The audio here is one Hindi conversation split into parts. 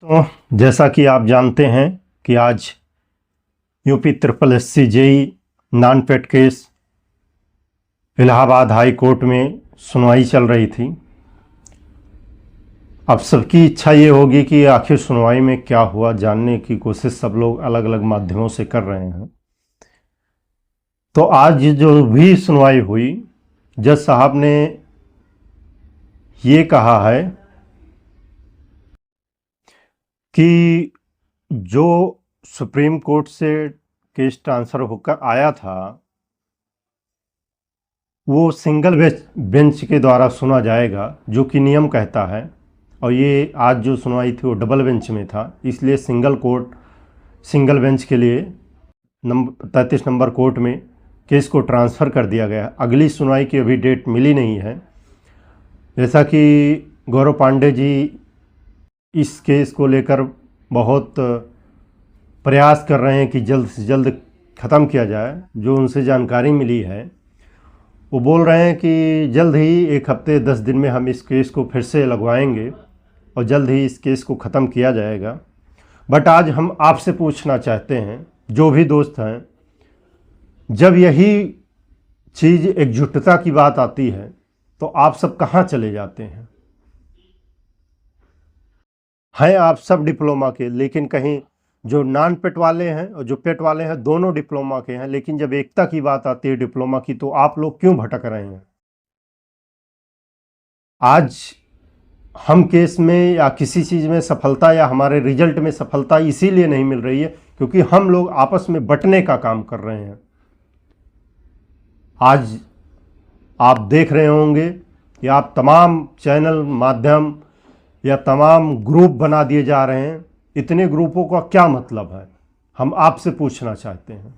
तो जैसा कि आप जानते हैं कि आज UP triple SC JE non paid case Allahabad high court में सुनवाई चल रही थी। अब सबकी इच्छा ये होगी कि आखिर सुनवाई में क्या हुआ, जानने की कोशिश सब लोग अलग अलग माध्यमों से कर रहे हैं। तो आज जो भी सुनवाई हुई, जज साहब ने ये कहा है कि जो सुप्रीम कोर्ट से केस ट्रांसफ़र होकर आया था वो सिंगल बेंच के द्वारा सुना जाएगा, जो कि नियम कहता है। और ये आज जो सुनवाई थी वो डबल बेंच में था, इसलिए सिंगल बेंच के लिए 33 नंबर कोर्ट में केस को ट्रांसफ़र कर दिया गया। अगली सुनवाई की अभी डेट मिली नहीं है। जैसा कि गौरव पांडे जी इस केस को लेकर बहुत प्रयास कर रहे हैं कि जल्द से जल्द ख़त्म किया जाए। जो उनसे जानकारी मिली है वो बोल रहे हैं कि जल्द ही 1 हफ्ते 10 दिन में हम इस केस को फिर से लगवाएंगे और जल्द ही इस केस को ख़त्म किया जाएगा। बट आज हम आपसे पूछना चाहते हैं, जो भी दोस्त हैं, जब यही चीज़ एकजुटता की बात आती है तो आप सब कहाँ चले जाते हैं? आप सब डिप्लोमा के, लेकिन कहीं जो नॉन पेट वाले हैं और जो पेट वाले हैं दोनों डिप्लोमा के हैं, लेकिन जब एकता की बात आती है डिप्लोमा की तो आप लोग क्यों भटक रहे हैं? आज हम केस में या किसी चीज़ में सफलता या हमारे रिजल्ट में सफलता इसीलिए नहीं मिल रही है क्योंकि हम लोग आपस में बंटने का काम कर रहे हैं। आज आप देख रहे होंगे या आप तमाम चैनल माध्यम या तमाम ग्रुप बना दिए जा रहे हैं। इतने ग्रुपों का क्या मतलब है? हम आपसे पूछना चाहते हैं,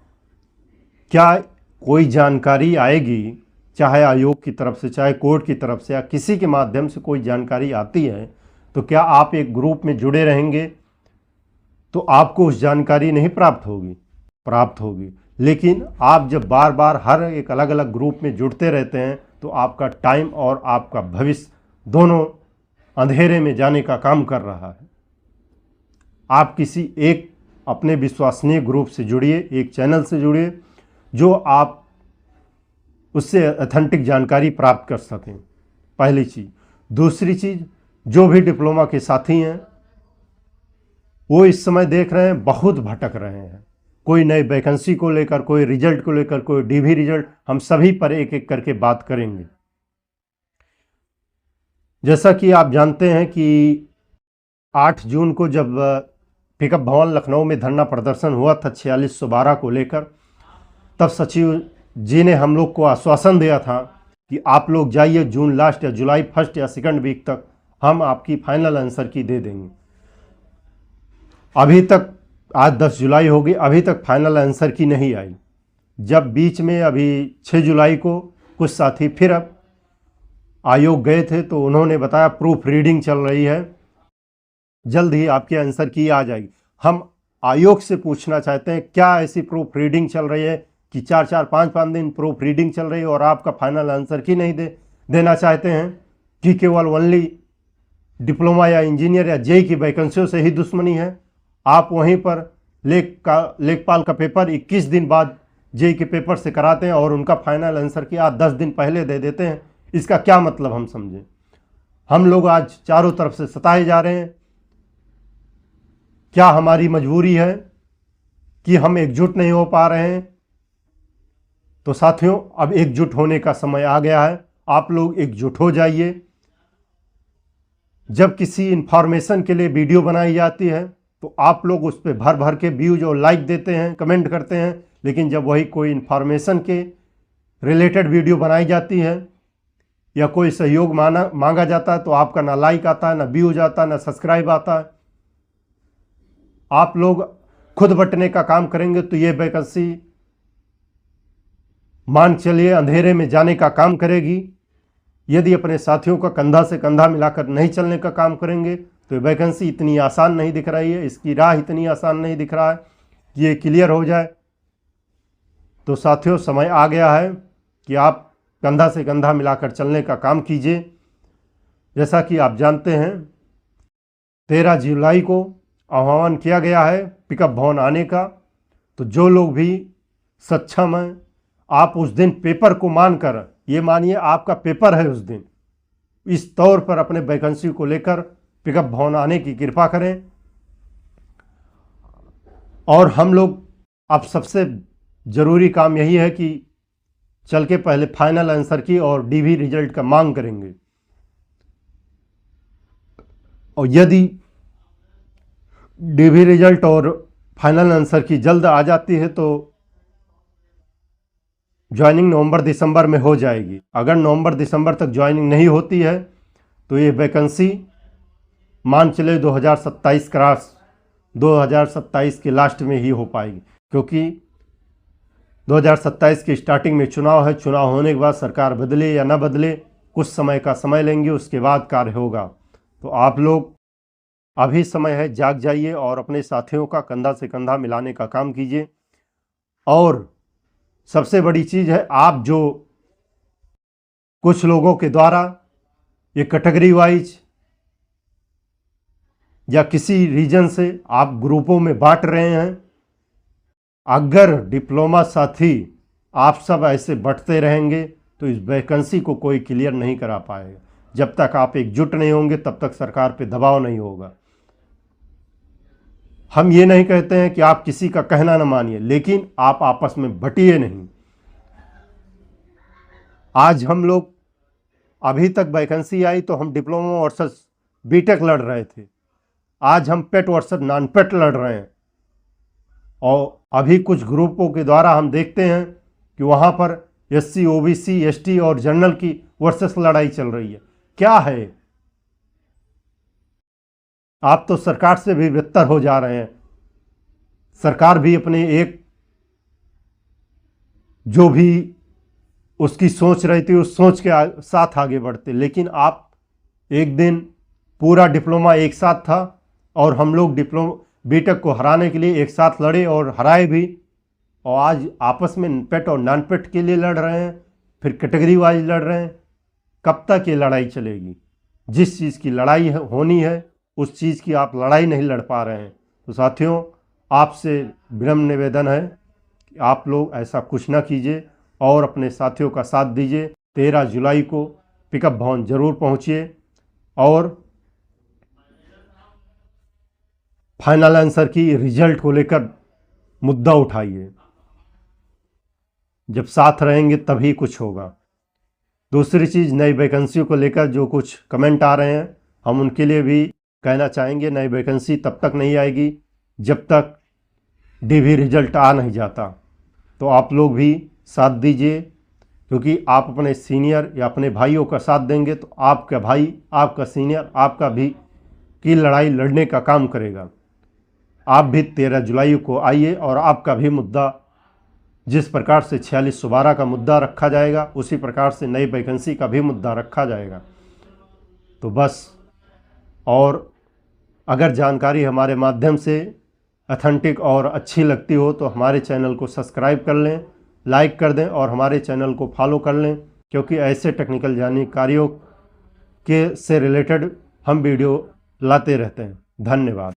क्या कोई जानकारी आएगी, चाहे आयोग की तरफ से, चाहे कोर्ट की तरफ से, या किसी के माध्यम से कोई जानकारी आती है तो क्या आप एक ग्रुप में जुड़े रहेंगे तो आपको उस जानकारी नहीं प्राप्त होगी। लेकिन आप जब बार बार हर एक अलग अलग ग्रुप में जुड़ते रहते हैं तो आपका टाइम और आपका भविष्य दोनों अंधेरे में जाने का काम कर रहा है। आप किसी एक अपने विश्वसनीय ग्रुप से जुड़िए, एक चैनल से जुड़िए जो आप उससे ऑथेंटिक जानकारी प्राप्त कर सकें, पहली चीज़। दूसरी चीज़, जो भी डिप्लोमा के साथी हैं वो इस समय देख रहे हैं बहुत भटक रहे हैं, कोई नई वैकेंसी को लेकर, कोई रिजल्ट को लेकर, कोई डीवी रिजल्ट। हम सभी पर एक एक करके बात करेंगे। जैसा कि आप जानते हैं कि 8 जून को जब पिकअप भवन लखनऊ में धरना प्रदर्शन हुआ था 4612 को लेकर, तब सचिव जी ने हम लोग को आश्वासन दिया था कि आप लोग जाइए, जून लास्ट या जुलाई फर्स्ट या सेकंड वीक तक हम आपकी फाइनल आंसर की दे देंगे। अभी तक आज 10 जुलाई हो गई, अभी तक फाइनल आंसर की नहीं आई। जब बीच में अभी 6 जुलाई को कुछ साथी फिर अब आयोग गए थे तो उन्होंने बताया प्रूफ रीडिंग चल रही है, जल्द ही आपके आंसर की आ जाएगी। हम आयोग से पूछना चाहते हैं, क्या ऐसी प्रूफ रीडिंग चल रही है कि 4-4, 5-5 दिन प्रूफ रीडिंग चल रही है और आपका फाइनल आंसर की नहीं देना चाहते हैं? कि केवल ओनली डिप्लोमा या इंजीनियर या जेई की वैकेंसियों से ही दुश्मनी है? आप वहीं पर लेखपाल का पेपर 21 दिन बाद जेई के पेपर से कराते हैं और उनका फाइनल आंसर की आज 10 दिन पहले दे देते हैं। इसका क्या मतलब हम समझें? हम लोग आज चारों तरफ से सताए जा रहे हैं। क्या हमारी मजबूरी है कि हम एकजुट नहीं हो पा रहे हैं? तो साथियों, अब एकजुट होने का समय आ गया है। आप लोग एकजुट हो जाइए। जब किसी इंफॉर्मेशन के लिए वीडियो बनाई जाती है तो आप लोग उस पर भर भर के व्यूज और लाइक देते हैं, कमेंट करते हैं, लेकिन जब वही कोई इंफॉर्मेशन के रिलेटेड वीडियो बनाई जाती है या कोई सहयोग मांगा जाता है तो आपका ना लाइक आता है, ना व्यूज आता है, ना सब्सक्राइब आता है। आप लोग खुद बंटने का काम करेंगे तो ये वैकेंसी मान चलिए अंधेरे में जाने का काम करेगी। यदि अपने साथियों का कंधा से कंधा मिलाकर नहीं चलने का काम करेंगे तो वैकेंसी इतनी आसान नहीं दिख रही है, इसकी राह इतनी आसान नहीं दिख रहा है कि ये क्लियर हो जाए। तो साथियों, समय आ गया है कि आप कंधा से कंधा मिलाकर चलने का काम कीजिए। जैसा कि आप जानते हैं 13 जुलाई को आह्वान किया गया है पिकअप भवन आने का। तो जो लोग भी सक्षम हैं, आप उस दिन पेपर को मानकर, ये मानिए आपका पेपर है उस दिन, इस तौर पर अपने वैकेंसी को लेकर पिकअप भवन आने की कृपा करें। और हम लोग अब सबसे ज़रूरी काम यही है कि चल के पहले फाइनल आंसर की और डीवी रिजल्ट का मांग करेंगे। और यदि डीवी रिजल्ट और फाइनल आंसर की जल्द आ जाती है तो ज्वाइनिंग नवंबर दिसंबर में हो जाएगी। अगर नवंबर दिसंबर तक ज्वाइनिंग नहीं होती है तो ये वैकेंसी मान चले 2027 के लास्ट में ही हो पाएगी, क्योंकि 2027 की स्टार्टिंग में चुनाव है। चुनाव होने के बाद सरकार बदले या ना बदले, कुछ समय का समय लेंगे, उसके बाद कार्य होगा। तो आप लोग अभी समय है, जाग जाइए और अपने साथियों का कंधा से कंधा मिलाने का काम कीजिए। और सबसे बड़ी चीज़ है, आप जो कुछ लोगों के द्वारा ये कैटेगरी वाइज या किसी रीजन से आप ग्रुपों में बांट रहे हैं, अगर डिप्लोमा साथी आप सब ऐसे बढ़ते रहेंगे तो इस वैकेंसी को कोई क्लियर नहीं करा पाएगा। जब तक आप एकजुट नहीं होंगे तब तक सरकार पे दबाव नहीं होगा। हम ये नहीं कहते हैं कि आप किसी का कहना न मानिए, लेकिन आप आपस में बटिए नहीं। आज हम लोग, अभी तक वैकेंसी आई तो हम डिप्लोमा वर्सेस बीटेक लड़ रहे थे, आज हम पेट वर्सेस नॉन पेट लड़ रहे हैं। और अभी कुछ ग्रुपों के द्वारा हम देखते हैं कि वहाँ पर एससी, ओबीसी, एसटी और जनरल की वर्सेस लड़ाई चल रही है। क्या है, आप तो सरकार से भी बेहतर हो जा रहे हैं। सरकार भी अपने एक जो भी उसकी सोच रही थी उस सोच के साथ आगे बढ़ते, लेकिन आप एक दिन पूरा डिप्लोमा एक साथ था और हम लोग बीटेक को हराने के लिए एक साथ लड़े और हराए भी। और आज आपस में पेट और नॉन पेट के लिए लड़ रहे हैं, फिर कैटेगरी वाइज लड़ रहे हैं। कब तक ये लड़ाई चलेगी? जिस चीज़ की लड़ाई होनी है उस चीज़ की आप लड़ाई नहीं लड़ पा रहे हैं। तो साथियों, आपसे विनम्र निवेदन है कि आप लोग ऐसा कुछ ना कीजिए और अपने साथियों का साथ दीजिए। 13 जुलाई को पिकअप भवन जरूर पहुँचिए और फाइनल आंसर की रिजल्ट को लेकर मुद्दा उठाइए। जब साथ रहेंगे तभी कुछ होगा। दूसरी चीज़, नई वैकेंसी को लेकर जो कुछ कमेंट आ रहे हैं, हम उनके लिए भी कहना चाहेंगे, नई वैकेंसी तब तक नहीं आएगी जब तक डीवी रिजल्ट आ नहीं जाता। तो आप लोग भी साथ दीजिए, क्योंकि आप अपने सीनियर या अपने भाइयों का साथ देंगे तो आपका भाई, आपका सीनियर, आपका भी की लड़ाई लड़ने का काम करेगा। आप भी 13 जुलाई को आइए और आपका भी मुद्दा, जिस प्रकार से 4612 का मुद्दा रखा जाएगा उसी प्रकार से नई वैकेंसी का भी मुद्दा रखा जाएगा। तो बस, और अगर जानकारी हमारे माध्यम से ऑथेंटिक और अच्छी लगती हो तो हमारे चैनल को सब्सक्राइब कर लें, लाइक कर दें और हमारे चैनल को फॉलो कर लें, क्योंकि ऐसे टेक्निकल जानकारियों के से रिलेटेड हम वीडियो लाते रहते हैं। धन्यवाद।